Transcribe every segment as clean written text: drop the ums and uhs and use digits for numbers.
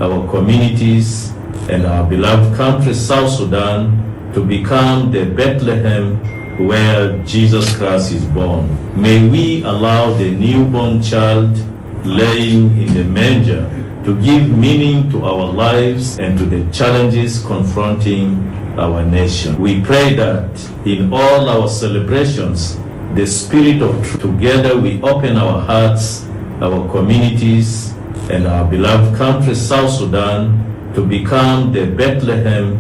our communities, and our beloved country, South Sudan, to become the Bethlehem where Jesus Christ is born. May we allow the newborn child laying in the manger to give meaning to our lives and to the challenges confronting our nation. We pray that in all our celebrations, the spirit of truth, together we open our hearts, our communities, and our beloved country, South Sudan, to become the Bethlehem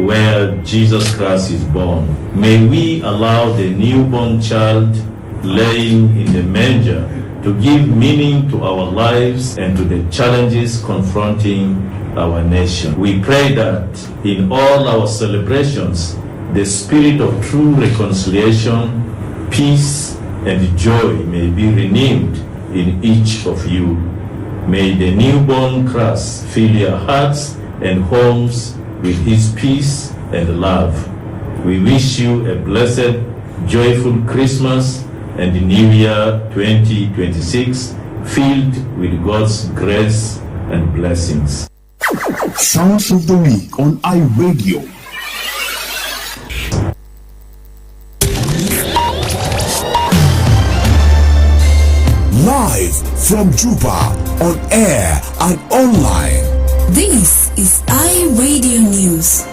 where Jesus Christ is born. May we allow the newborn child laying in the manger to give meaning to our lives and to the challenges confronting our nation. We pray that in all our celebrations, the spirit of true reconciliation, peace, and joy may be renewed in each of you. May the newborn Christ fill your hearts and homes with his peace and love. We wish you a blessed, joyful Christmas and the New Year 2026 filled with God's grace and blessings. Sounds of the Week on iRadio. Live from Juba, on air and online. This is iRadio News.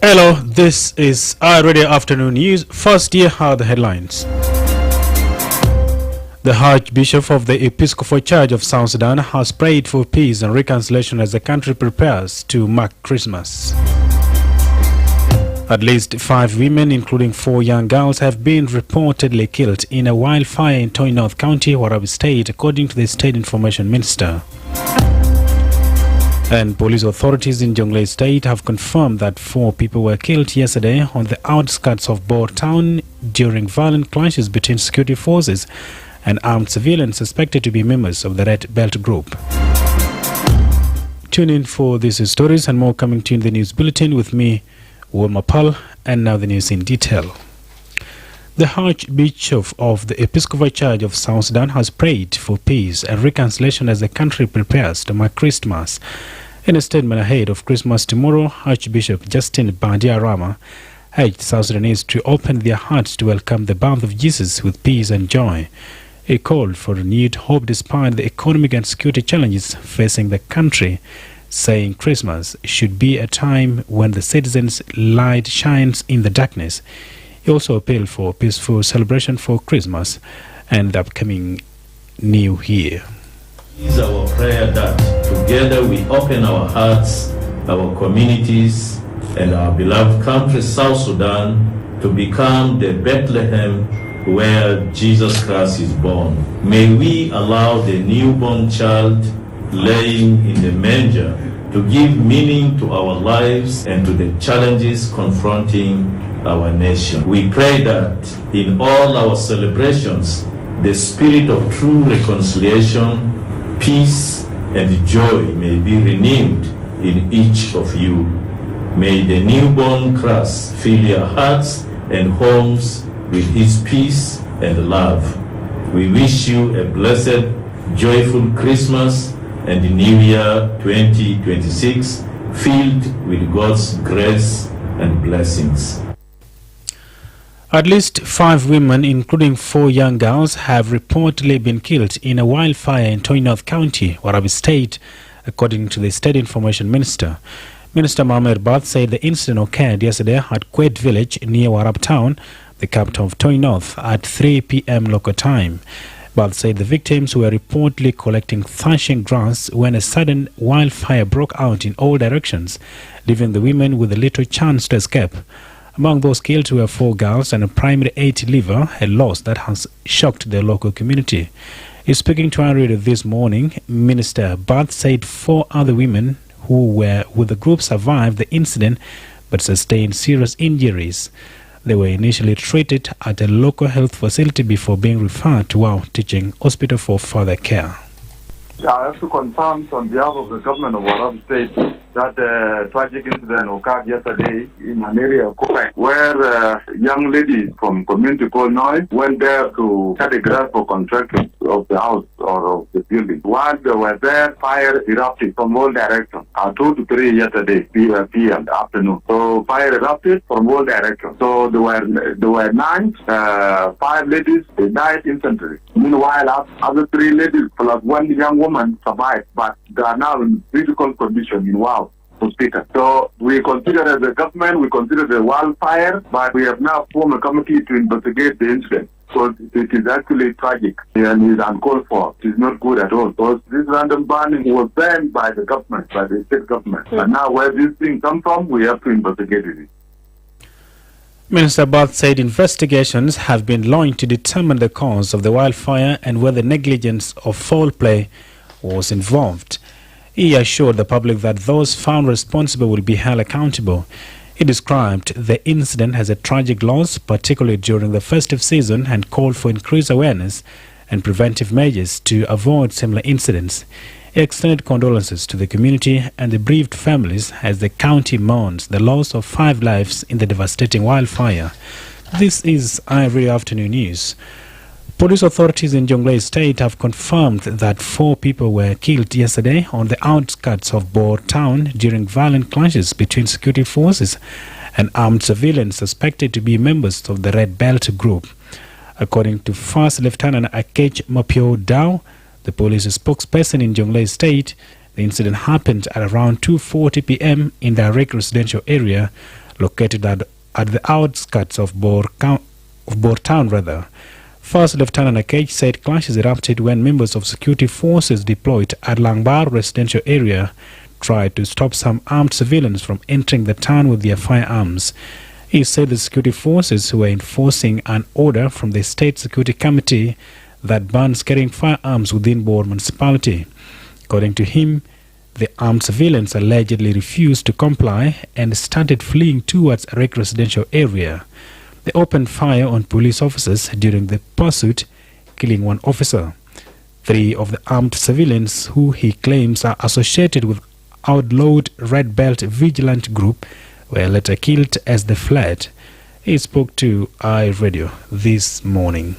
Hello, this is iRadio Afternoon News. First, here are the headlines. The Archbishop of the Episcopal Church of South Sudan has prayed for peace and reconciliation as the country prepares to mark Christmas. At least 5 women, including 4 young girls, have been reportedly killed in a wildfire in Toi North County, Warabi State, according to the State Information Minister. And police authorities in Jonglei State have confirmed that 4 people were killed yesterday on the outskirts of Bor town during violent clashes between security forces and armed civilians suspected to be members of the Red Belt Group. Tune in for these stories and more coming to you in the news bulletin with me, Wol Mapal, and now the news in detail. The Archbishop of the Episcopal Church of South Sudan has prayed for peace and reconciliation as the country prepares to mark Christmas. In a statement ahead of Christmas tomorrow, Archbishop Justin Bandia Rama urged South Sudanese to open their hearts to welcome the birth of Jesus with peace and joy. He called for renewed hope despite the economic and security challenges facing the country, saying Christmas should be a time when the citizens' light shines in the darkness. He also appealed for peaceful celebration for Christmas and the upcoming New Year. It is our prayer that together we open our hearts, our communities, and our beloved country, South Sudan, to become the Bethlehem where Jesus Christ is born. May we allow the newborn child laying in the manger to give meaning to our lives and to the challenges confronting our nation. We pray that in all our celebrations, the spirit of true reconciliation, peace, and joy may be renewed in each of you. May the newborn Christ fill your hearts and homes with his peace and love. We wish you a blessed, joyful Christmas and the New Year 2026 filled with God's grace and blessings. At least 5 women, including 4 young girls, have reportedly been killed in a wildfire in Toi North County, Warabi State, according to the State Information Minister. Minister Mohamed Bath said the incident occurred yesterday at Quet Village near Warab Town, the capital of Toi North, at 3 p.m. local time. Bath said the victims were reportedly collecting threshing grass when a sudden wildfire broke out in all directions, leaving the women with a little chance to escape. Among those killed were 4 girls and a primary 8 liver, a loss that has shocked the local community. In speaking to iRadio this morning, Minister Bath said 4 other women who were with the group survived the incident but sustained serious injuries. They were initially treated at a local health facility before being referred to our teaching hospital for further care. I have to confirm on behalf of the government of Warab State that tragic incident occurred yesterday in an area of Kopai, where young ladies from community called Noi went there to cut the grass for construction of the house or of the building. While they were there, fire erupted from all directions. 2 to 3 yesterday, PM afternoon. So fire erupted from all directions. So there were 9, 5 ladies, they died instantly. Meanwhile, other 3 ladies plus 1 young woman survived, but they are now in critical condition in Wow Hospital. So we consider as a government, we consider the wildfire, but we have now formed a committee to investigate the incident. So it is actually tragic and is uncalled for. It is not good at all. Because this random burning was banned by the government, by the state government. And now where this thing comes from, we have to investigate it. Minister Bath said investigations have been launched to determine the cause of the wildfire and whether negligence or foul play was involved. He assured the public that those found responsible will be held accountable. He described the incident as a tragic loss, particularly during the festive season, and called for increased awareness and preventive measures to avoid similar incidents. He extended condolences to the community and the bereaved families as the county mourns the loss of 5 lives in the devastating wildfire. This is iRadio Afternoon News. Police authorities in Jonglei State have confirmed that 4 people were killed yesterday on the outskirts of Bor town during violent clashes between security forces and armed civilians suspected to be members of the Red Belt group. According to First Lieutenant Akech Mapio Dao, the police spokesperson in Jonglei State, the incident happened at around 2:40 p.m. in the Arik residential area located at the outskirts of Bor town. First Lieutenant Akech said clashes erupted when members of security forces deployed at Langbar residential area tried to stop some armed civilians from entering the town with their firearms. He said the security forces were enforcing an order from the State Security Committee that bans carrying firearms within Bor municipality. According to him, the armed civilians allegedly refused to comply and started fleeing towards a residential area. They opened fire on police officers during the pursuit, killing 1 officer. 3 of the armed civilians, who he claims are associated with outlawed Red Belt Vigilant Group, were later killed as they fled. He spoke to iRadio this morning.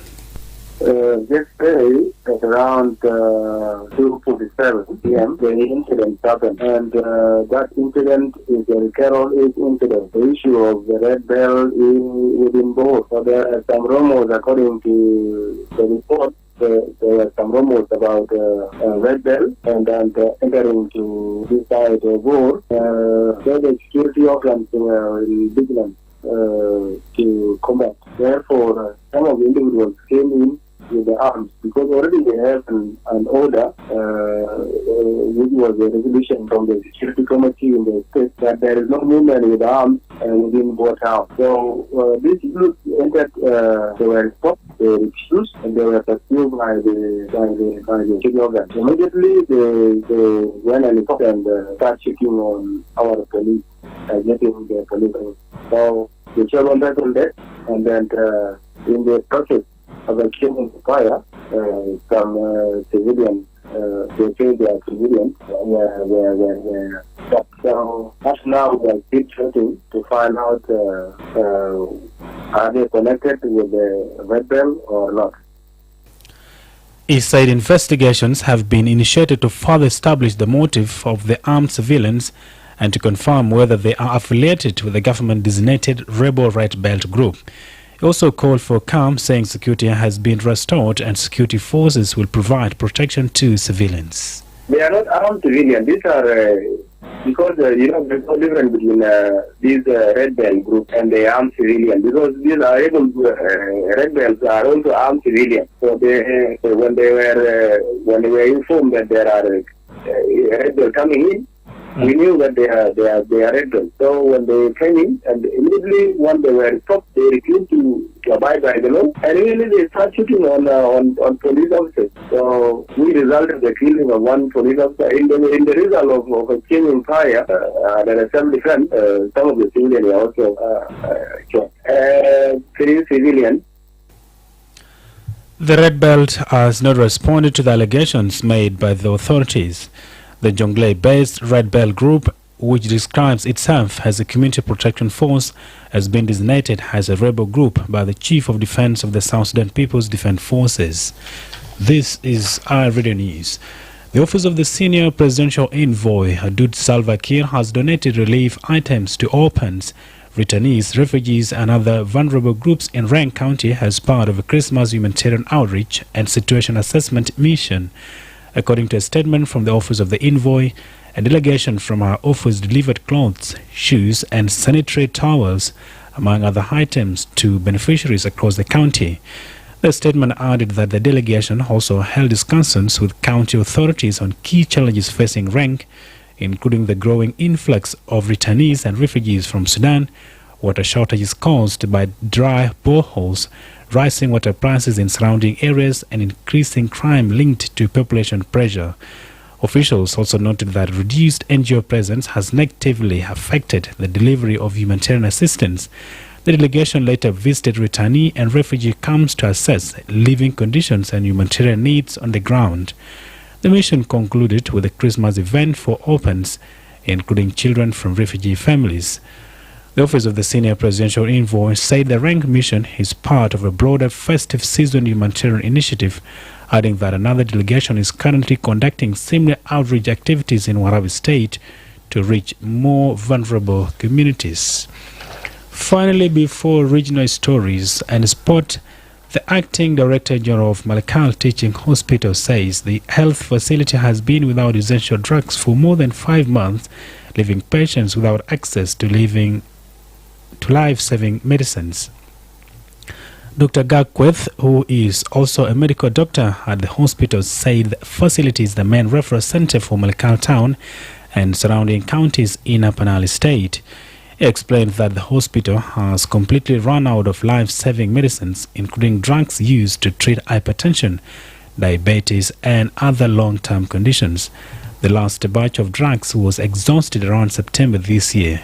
Yesterday, at around 2:47 p.m., the incident happened, and that incident is a recurrent incident. The issue of the Red Belt is within both. So there are some rumors, according to the report. There were some rumors about Red Belt and then entering to this side of war. The security organs were vigilant to combat. Therefore, some of the individuals came in with the arms because already they have an order, which was a resolution from the security committee in the state that there is no movement with arms within Bor town. So these groups entered, they were stopped, they refused, and they were pursued by the city organ. Immediately they went and started checking on our police, getting the police. So they shot on that, and then in the process of a killing fire, some civilians, they say they are civilians, were shot. So that's now we are still trying to find out are they connected with the Red Belt or not. He said investigations have been initiated to further establish the motive of the armed civilians and to confirm whether they are affiliated with the government-designated Rebel Red Belt group. He also called for calm, saying security has been restored and security forces will provide protection to civilians. They are not armed civilians. These are because there's no difference between these Red Belt group and the armed civilians, because these are Red Belts are also armed civilians. So when they were informed that there are Red Belts coming in, we knew that they are Red Belts. So when they came in, and immediately when they were stopped, they refused to abide by the law, and immediately they started shooting on police officers. So we resulted the killing of 1 police officer. In the result of exchanging fire and self-defense, some of the civilians were also shot. 3 civilians. The Red Belt has not responded to the allegations made by the authorities. The Jonglei-based Red Belt Group, which describes itself as a community protection force, has been designated as a rebel group by the Chief of Defense of the South Sudan People's Defense Forces. This is our radio news. The Office of the Senior Presidential Envoy, Adud Salva Kiir, has donated relief items to orphans, returnees, refugees and other vulnerable groups in Rang County as part of a Christmas humanitarian outreach and situation assessment mission. According to a statement from the Office of the Envoy, a delegation from our office delivered clothes, shoes and sanitary towels, among other items, to beneficiaries across the county. The statement added that the delegation also held discussions with county authorities on key challenges facing Rang, including the growing influx of returnees and refugees from Sudan, water shortages caused by dry boreholes, rising water prices in surrounding areas, and increasing crime linked to population pressure. Officials also noted that reduced NGO presence has negatively affected the delivery of humanitarian assistance. The delegation later visited returnee and refugee camps to assess living conditions and humanitarian needs on the ground. The mission concluded with a Christmas event for orphans, including children from refugee families. The Office of the Senior Presidential Envoy said the Rang mission is part of a broader festive season humanitarian initiative, adding that another delegation is currently conducting similar outreach activities in Warabi State to reach more vulnerable communities. Finally, before regional stories and sport, the Acting Director General of Malakal Teaching Hospital says the health facility has been without essential drugs for more than 5 months, leaving patients without access to life-saving medicines. Dr. Gakweth, who is also a medical doctor at the hospital, said the facility is the main referral center for Malakal town and surrounding counties in Upper Nile State. He explained that the hospital has completely run out of life-saving medicines, including drugs used to treat hypertension, diabetes and other long-term conditions. The last batch of drugs was exhausted around September this year.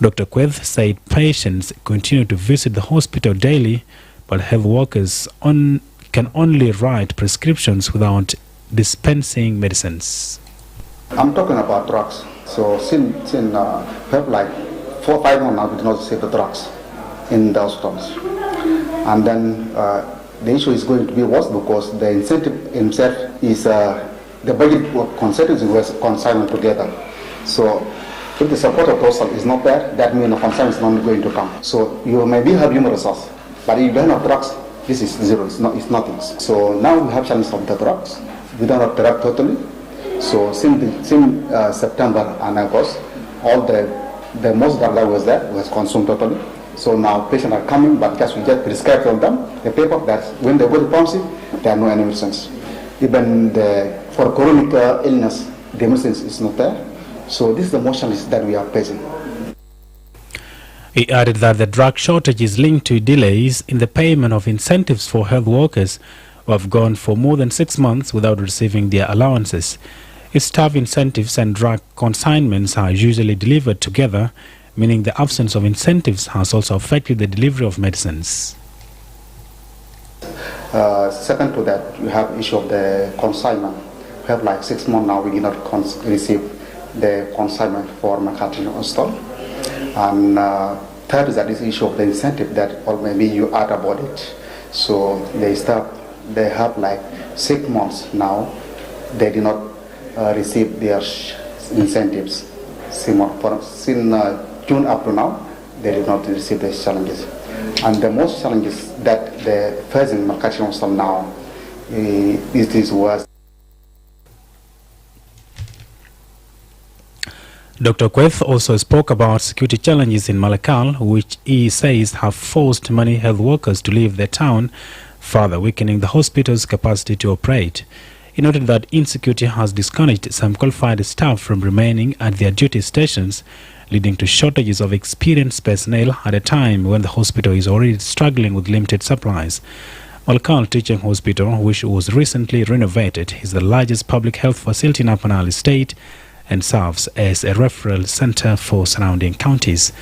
Dr. Kweth said patients continue to visit the hospital daily, but health workers can only write prescriptions without dispensing medicines. I'm talking about drugs. So since we have like 4 or 5 months now, we did not receive the drugs in the hospitals. And then the issue is going to be worse because the incentive himself is the budget consensus was consignment together. So if the support of the hospital is not there, that means the consignment is not going to come. So you maybe have human resource, but if you don't have drugs, this is zero, it's nothing. So now we have challenge of the drugs. We don't have drugs totally. So since September and August, all the most drug that was there was consumed totally. So now patients are coming, but just we get prescribed from them the paper that when they go to pharmacy, there are no any medicines. Even for chronic illness, the medicines is not there. So this is the most challenge that we are facing. He added that the drug shortage is linked to delays in the payment of incentives for health workers who have gone for more than 6 months without receiving their allowances. Staff incentives and drug consignments are usually delivered together, meaning the absence of incentives has also affected the delivery of medicines. Second to that, you have issue of the consignment. We have like 6 months now we did not receive the consignment for Makati Hospital. And third is that this issue of the incentive that, or maybe you add about it. So they have like 6 months now, they did not receive their incentives. Since June up to now, they did not receive these challenges. And the most challenges that the facing Makati Hospital now was. Dr. Kweth also spoke about security challenges in Malakal, which he says have forced many health workers to leave their town, further weakening the hospital's capacity to operate. He noted that insecurity has discouraged some qualified staff from remaining at their duty stations, leading to shortages of experienced personnel at a time when the hospital is already struggling with limited supplies. Malakal Teaching Hospital, which was recently renovated, is the largest public health facility in Upper Nile State and serves as a referral center for surrounding counties.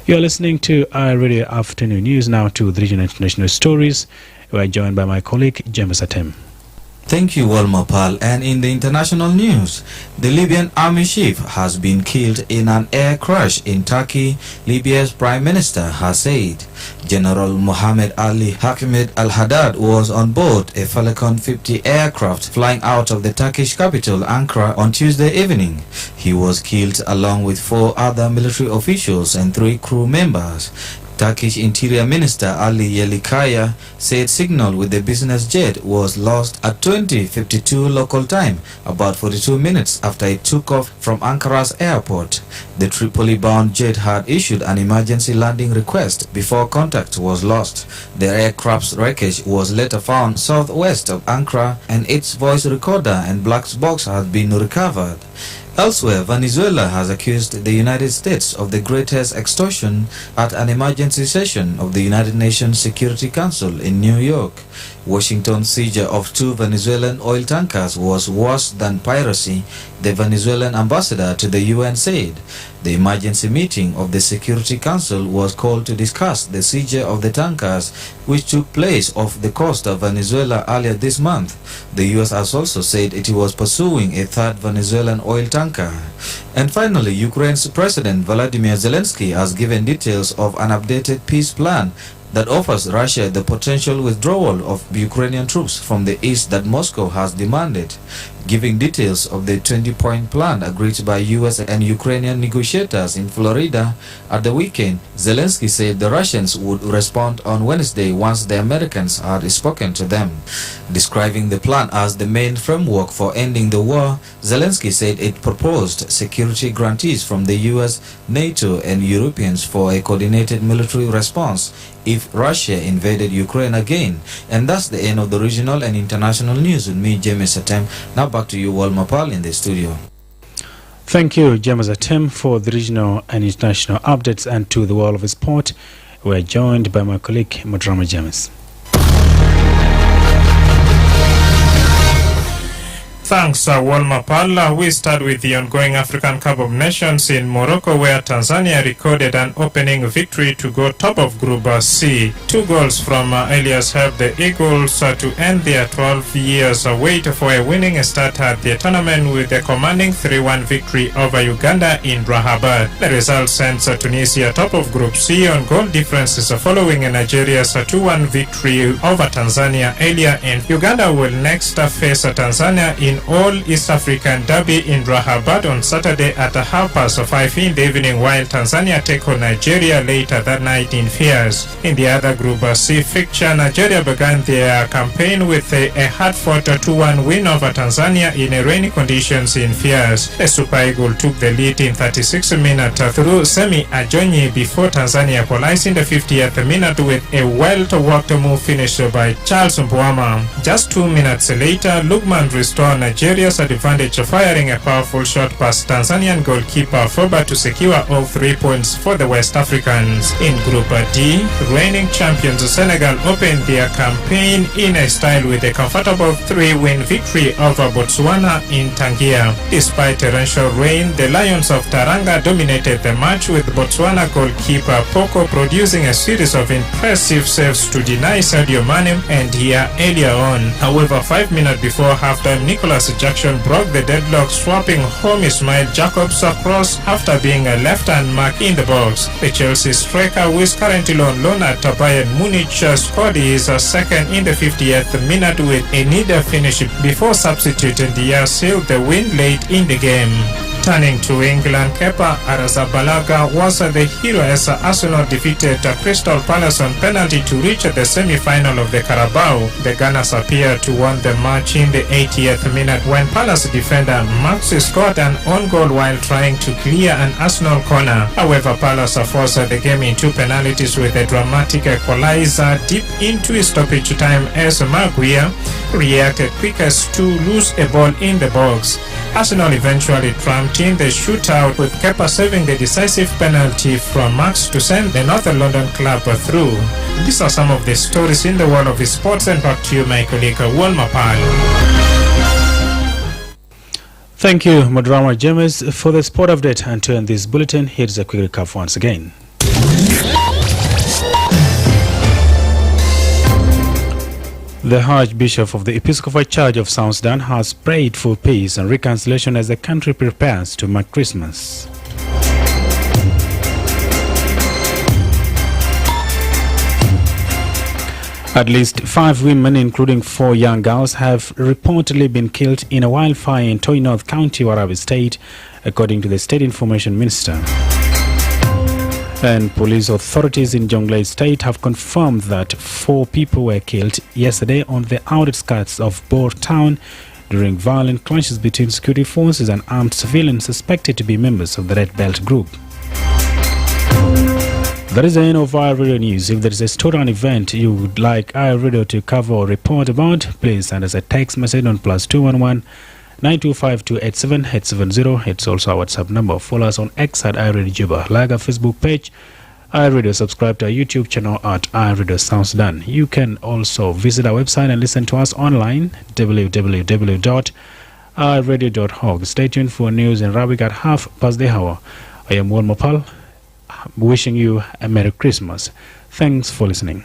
You are listening to our Radio Afternoon News. Now to the regional international stories. We are joined by my colleague, James Atem. Thank you, Wol Mapal. And in the international news, the Libyan army chief has been killed in an air crash in Turkey, Libya's prime minister has said. General Mohammed Ali Hakimed al-Haddad was on board a Falcon 50 aircraft flying out of the Turkish capital, Ankara, on Tuesday evening. He was killed along with 4 other military officials and 3 crew members. Turkish Interior Minister Ali Yerlikaya said signal with the business jet was lost at 20:52 local time, about 42 minutes after it took off from Ankara's airport. The Tripoli-bound jet had issued an emergency landing request before contact was lost. The aircraft's wreckage was later found southwest of Ankara, and its voice recorder and black box had been recovered. Elsewhere, Venezuela has accused the United States of the greatest extortion at an emergency session of the United Nations Security Council in New York. Washington's seizure of 2 Venezuelan oil tankers was worse than piracy, the Venezuelan ambassador to the UN said. The emergency meeting of the Security Council was called to discuss the seizure of the tankers, which took place off the coast of Venezuela earlier this month. The US has also said it was pursuing a 3rd Venezuelan oil tanker. And finally, Ukraine's President Volodymyr Zelensky has given details of an updated peace plan that offers Russia the potential withdrawal of Ukrainian troops from the east that Moscow has demanded. Giving details of the 20-point plan agreed by US and Ukrainian negotiators in Florida at the weekend, Zelensky said the Russians would respond on Wednesday once the Americans had spoken to them. Describing the plan as the main framework for ending the war, Zelensky said it proposed security guarantees from the US, NATO and Europeans for a coordinated military response if Russia invaded Ukraine again. And that's the end of the regional and international news with me, James Atem. Now back to you, Wol Mapal, in the studio. Thank you, James Atem, for the regional and international updates. And to the world of sport, we are joined by my colleague, Madrama James. Thanks, Wol Mapal. We start with the ongoing African Cup of Nations in Morocco, where Tanzania recorded an opening victory to go top of Group C. 2 goals from Elias helped the Eagles to end their 12 years wait for a winning start at the tournament with a commanding 3-1 victory over Uganda in Rabat. The result sends Tunisia top of Group C on goal differences following Nigeria's 2-1 victory over Tanzania earlier, and Uganda will next face Tanzania in All East African Derby in Rabat on Saturday at 5:30 in the evening, while Tanzania take on Nigeria later that night in Fairs. In the other Group C fixture, Nigeria began their campaign with a hard-fought 2-1 win over Tanzania in rainy conditions in Fairs. The Super Eagles took the lead in 36 minutes through Semi Ajonyi before Tanzania equalized in the 50th minute with a well-worked move finished by Charles Mbwama. Just 2 minutes later, Lukman restored Nigeria's advantage, firing a powerful shot past Tanzanian goalkeeper Foba to secure all 3 points for the West Africans. In Group D, reigning champions Senegal opened their campaign in a style with a comfortable 3-win victory over Botswana in Tangier. Despite torrential rain, the Lions of Taranga dominated the match, with Botswana goalkeeper Poko producing a series of impressive saves to deny Sadio Mane and here earlier on. However, 5 minutes before halftime, Nicholas Jackson broke the deadlock, swapping home Ismail Jacobs across after being left unmarked in the box. The Chelsea striker, who is currently on loan at Bayern Munich, scored his second in the 50th minute with a needed finish before substituting Diaz sealed the win late in the game. Turning to England, Kepa Arrizabalaga was the hero as Arsenal defeated Crystal Palace on penalty to reach the semi-final of the Carabao. The Gunners appeared to win the match in the 80th minute when Palace defender Max scored an own goal while trying to clear an Arsenal corner. However, Palace forced the game into penalties with a dramatic equalizer deep into stoppage time as Maguire reacted quickest to lose a ball in the box. Arsenal eventually trumped in the shootout, with Kepa saving the decisive penalty from Max to send the Northern London club through. These are some of the stories in the world of sports, and back to you, my colleague Wol Mapal. Thank you, Madrama James, for the sport update. And to end this bulletin, here's a quick recap once again. The Archbishop of the Episcopal Church of South Sudan has prayed for peace and reconciliation as the country prepares to mark Christmas. At least 5 women, including 4 young girls, have reportedly been killed in a wildfire in Toi North County, Warabi State, according to the State Information Minister. And police authorities in Jonglei State have confirmed that 4 people were killed yesterday on the outskirts of Bor town during violent clashes between security forces and armed civilians suspected to be members of the Red Belt group. That is the end of our radio news. If there is a story or an event you would like our radio to cover or report about, please send us a text message on +211 925 870. It's also our WhatsApp number. Follow us on X at iRadio Juba. Like our Facebook page, iRadio. Subscribe to our YouTube channel at iRadio South Sudan. You can also visit our website and listen to us online, www.iRadio.org. Stay tuned for news in Arabic at 1:30. I am Wol Mapal, wishing you a Merry Christmas. Thanks for listening.